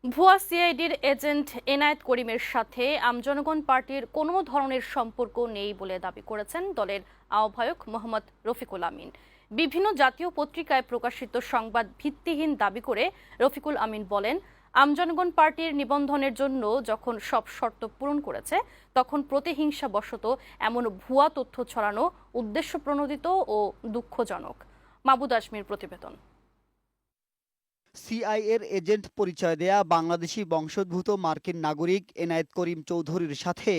ভুয়া সিআইডির এজেন্ট এনায়েত করিমের সাথে আমজনগণ পার্টির কোনো ধরনের সম্পর্ক নেই বলে দাবি করেছেন দলের আহ্বায়ক মোহাম্মদ রফিকুল আমিন। বিভিন্ন জাতীয় পত্রিকায় প্রকাশিত সংবাদ ভিত্তিহীন দাবি করে রফিকুল আমিন বলেন, আমজনগণ পার্টির নিবন্ধনের জন্য যখন সব শর্ত পূরণ করেছে তখন প্রতিহিংসাবশত এমন ভুয়া তথ্য ছড়ানো উদ্দেশ্যপ্রণোদিত ও দুঃখজনক। মাহবুদ আজমির প্রতিবেদন। সিআইএর এজেন্ট পরিচয় দেয়া বাংলাদেশি বংশোদ্ভূত মার্কিন নাগরিক এনায়েত করিম চৌধুরীর সাথে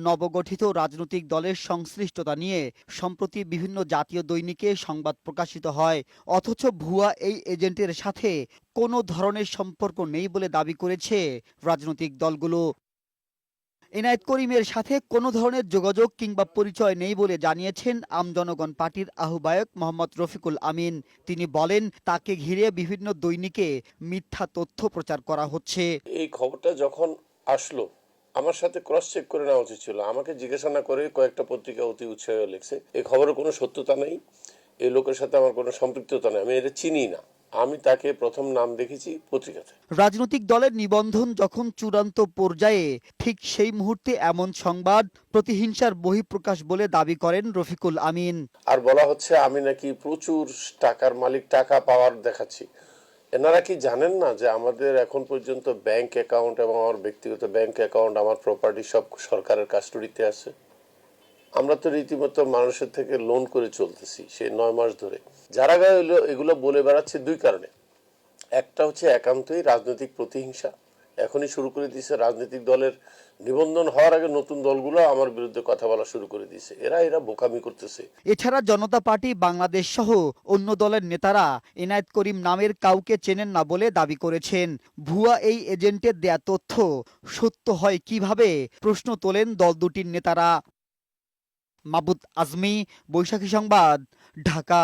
নবগঠিত রাজনৈতিক দলের সংশ্লিষ্টতা নিয়ে সম্প্রতি বিভিন্ন জাতীয় দৈনিকে সংবাদ প্রকাশিত হয়। অথচ ভুয়া এই এজেন্টের সাথে কোনো ধরনের সম্পর্ক নেই বলে দাবি করেছে রাজনৈতিক দলগুলো। এনায়েত করিমের সাথে কোনো ধরনের যোগাযোগ কিংবা পরিচয় নেই বলে জানিয়েছেন আমজনগণ পার্টির আহ্বায়ক মোহাম্মদ রফিকুল আমিন। তিনি বলেন, তাকে ঘিরে বিভিন্ন দৈনিকে মিথ্যা তথ্য প্রচার করা হচ্ছে। এই খবরটা যখন আসলো আমার সাথে ক্রস চেক করে নেওয়া উচিত ছিল। আমাকে জিজ্ঞাসা না করে কয়েকটা পত্রিকা অতি উৎসাহে লিখছে। এই খবরের কোনো সত্যতা নেই, এই লোকের সাথে আমার কোনো সম্পৃক্ততা নেই, আমি এটা চিনি না। আমি তাকে প্রথম নাম দেখেছি পত্রিকাতে। রাজনৈতিক দলের নিবন্ধন যখন চূড়ান্ত পর্যায়ে, ঠিক সেই মুহূর্তে এমন সংবাদ প্রতিহিংসার বহিঃপ্রকাশ বলে দাবি করেন রফিকুল আমিন। আর বলা হচ্ছে আমি নাকি প্রচুর টাকার মালিক, টাকা পাওয়ার দেখাচ্ছি। এনারা কি জানেন না যে আমাদের এখন পর্যন্ত ব্যাংক অ্যাকাউন্ট এবং আমার ব্যক্তিগত ব্যাংক অ্যাকাউন্ট, আমার প্রপার্টি সব সরকারের কাস্টডিতে আছে। আমরা তো রীতিমতো মানুষের থেকে লোন করে চলতেছি সে 9 মাস ধরে। যারা এগুলো বলে বেড়াচ্ছে দুই কারণে। একটা হচ্ছে একান্তই রাজনৈতিক প্রতিহিংসা, এখনই শুরু করে দিয়েছে। রাজনৈতিক দলের নিবন্ধন হওয়ার আগে নতুন দলগুলো আমার বিরুদ্ধে কথা বলা শুরু করে দিয়েছে। এরা বোকামি করতেছে। এছাড়া জনতা পার্টি বাংলাদেশ সহ অন্য দলের নেতারা এনায়েত করিম নামের কাউকে চেনেন না বলে দাবি করেছেন। ভুয়া এই এজেন্টের দেয়া তথ্য সত্য হয় কিভাবে প্রশ্ন তোলেন দল দুটির নেতারা। মাহবুদ আজমি, বৈশাখী সংবাদ, ঢাকা।